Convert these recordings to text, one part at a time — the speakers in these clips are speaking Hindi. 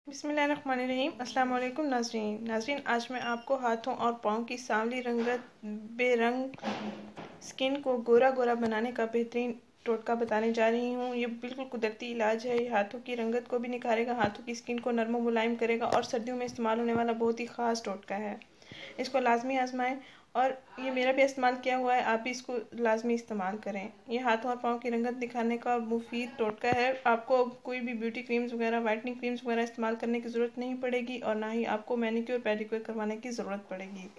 बिस्मिल्लाहिर्रहमानिर्रहीम। अस्सलाम वालेकुम नाज़रीन, आज मैं आपको हाथों और पाँव की सांवली रंगत बेरंग स्किन को गोरा गोरा बनाने का बेहतरीन टोटका बताने जा रही हूँ। ये बिल्कुल कुदरती इलाज है। ये हाथों की रंगत को भी निखारेगा, हाथों की स्किन को नरम मुलायम करेगा और सर्दियों में इस्तेमाल होने वाला बहुत ही ख़ास टोटका है। इसको लाजमी आजमाएं और ये मेरा भी इस्तेमाल किया हुआ है, आप भी इसको लाजमी इस्तेमाल करें। ये हाथों और पाँव की रंगत दिखाने का मुफीद टोटका है। आपको कोई भी ब्यूटी क्रीम्स वगैरह, वाइटनिंग क्रीम्स वगैरह इस्तेमाल करने की ज़रूरत नहीं पड़ेगी और ना ही आपको मैनिक्योर पेडिक्योर करवाने की ज़रूरत पड़ेगी।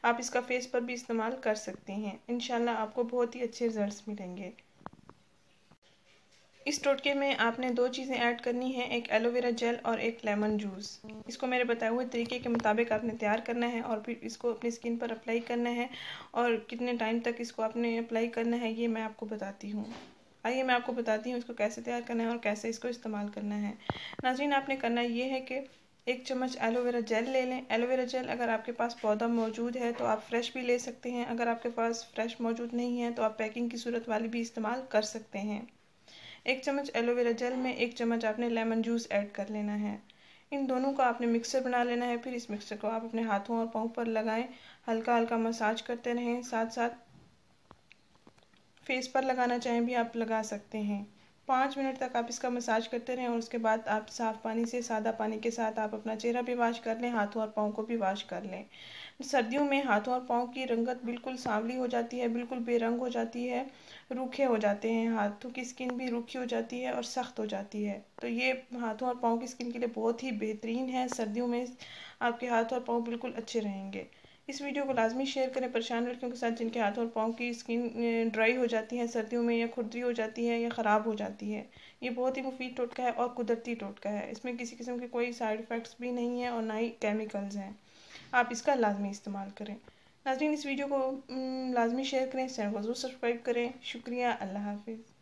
आप इसका फेस पर भी इस्तेमाल कर सकते हैं। इंशाल्लाह आपको बहुत ही अच्छे रिजल्ट्स मिलेंगे। इस टोटके में आपने दो चीज़ें ऐड करनी है, एक एलोवेरा जेल और एक लेमन जूस। इसको मेरे बताए हुए तरीके के मुताबिक आपने तैयार करना है और फिर इसको अपनी स्किन पर अप्लाई करना है। और कितने टाइम तक इसको आपने अप्लाई करना है ये मैं आपको बताती हूँ। आइए मैं आपको बताती हूँ इसको कैसे तैयार करना है और कैसे इसको इस्तेमाल करना है। नाज़रीन, आपने करना ये है कि 1 चम्मच एलोवेरा जेल ले लें। एलोवेरा जेल अगर आपके पास पौधा मौजूद है तो आप फ्रेश भी ले सकते हैं। अगर आपके पास फ्रेश मौजूद नहीं है तो आप पैकिंग की सूरत वाली भी इस्तेमाल कर सकते हैं। 1 चम्मच एलोवेरा जेल में 1 चम्मच आपने लेमन जूस ऐड कर लेना है। इन दोनों का आपने मिक्सर बना लेना है। फिर इस मिक्सर को आप अपने हाथों और पाँव पर लगाएं, हल्का हल्का मसाज करते रहें। साथ साथ फेस पर लगाना चाहें भी आप लगा सकते हैं। 5 मिनट तक आप इसका मसाज करते रहें और उसके बाद आप साफ़ पानी से, सादा पानी के साथ आप अपना चेहरा भी वॉश कर लें, हाथों और पाँव को भी वॉश कर लें। सर्दियों में हाथों और पाँव की रंगत बिल्कुल सांवली हो जाती है, बिल्कुल बेरंग हो जाती है, रूखे हो जाते हैं, हाथों की स्किन भी रूखी हो जाती है और सख्त हो जाती है। तो ये हाथों और पाँव की स्किन के लिए बहुत ही बेहतरीन है। सर्दियों में आपके हाथ और पाँव बिल्कुल अच्छे रहेंगे। इस वीडियो को लाजमी शेयर करें परेशान लड़कियों के साथ जिनके हाथों और पाँव की स्किन ड्राई हो जाती है सर्दियों में, या खुरदरी हो जाती है या ख़राब हो जाती है। ये बहुत ही मुफीद टोटका है और कुदरती टोटका है। इसमें किसी किस्म के कोई साइड इफ़ेक्ट्स भी नहीं है और ना ही केमिकल्स हैं। आप इसका लाजमी इस्तेमाल करें। नाज़रीन, इस वीडियो को लाजमी शेयर करें, चैनल को ज़रूर सब्सक्राइब करें। शुक्रिया। अल्लाह हाफिज़।